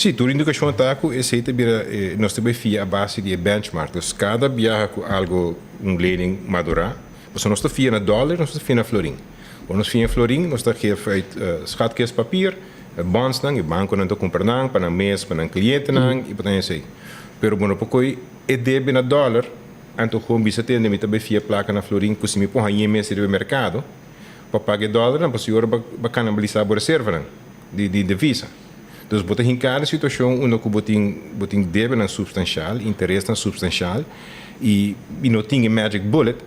Sim, toda indicação está com esse nós também fia a base de benchmark. Então, cada viaja com algo lening madurar. Então, nós estamos fia na dólar, nós estamos fia na florim. Quando nós fia na florim, nós estamos feito schatjes papier, bonds nang, o banco não está comprando para um mês, para um cliente nang, e para isso aí. Pero bueno, porque é deve na dólar, então como bisa tem de também fia placa na florim, que se me põe em mês do mercado, para pagar dólar, não posso ir para canalizar a reserva de divisa. Então, botar em cada situação, um que botem deve na substancial, interesse na substancial, e não tem magic bullet,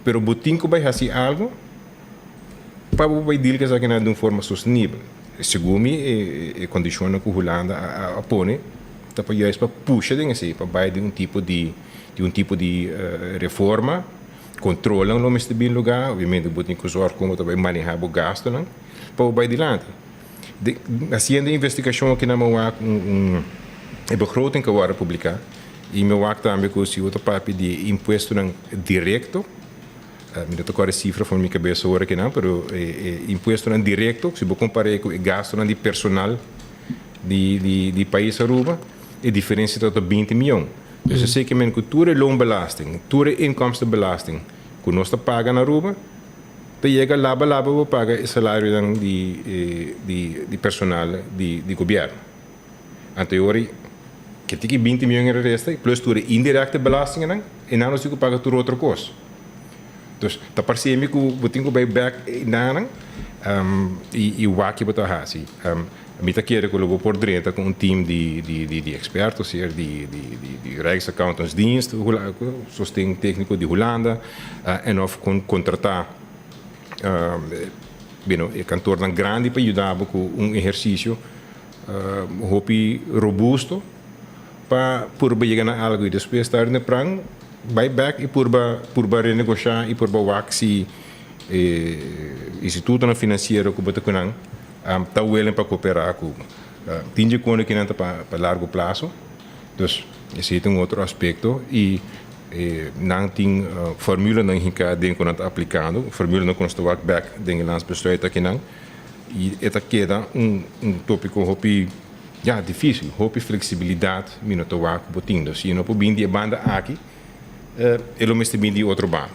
pero botem que vai fazer algo para vai dir que isso de uma forma sustentável. Segundo a condição que a Holanda a põe, tá para isso para puxar para vai de um tipo de reforma, controlam o mesmo bem lugar, obviamente botem que usar como também manejar o gasto, não, para vai adiante. Haciendo investigação aqui na Mauá, begroting que vai publicar, e Mauá também com o outro papel de imposto direto, me dá agora a cifra from minha cabeça agora que não, pero imposto direto, se você comparar com o gasto de personal de país Aruba, a diferença é de 20 milhões. Então, eu sei que toda loonbelasting, toda inkomstenbelasting, que nós pagamos na Aruba, chega lá para pagar o salário de personal de governo. Anterior, que tem 20 milhões de resta, plus toda indirecta belasting, e não nós paga tudo outra coisa. Então, está parecendo que eu tenho que back na e o aqui para a assim. A minha queira que eu vou por dentro com um time de expertos, de Rijksaccountantdienst, sostém técnico de Holanda, e of contratar o cantor grande para ajudar com um exercício robusto para chegar a algo e depois estar na prang buyback e por renegociar e por waxi instituto financeiro que botar com está willing para cooperar com tinha quando que não para largo prazo. Então esse é outro aspecto e não tem fórmula não fica dentro quando está aplicando fórmula não consta work back dentro das pessoas aqui não e esta queda tópico hopi difícil hopi flexibilidade minuto work botindo se não por bem de banda aqui ele mesmo bem de outro banda.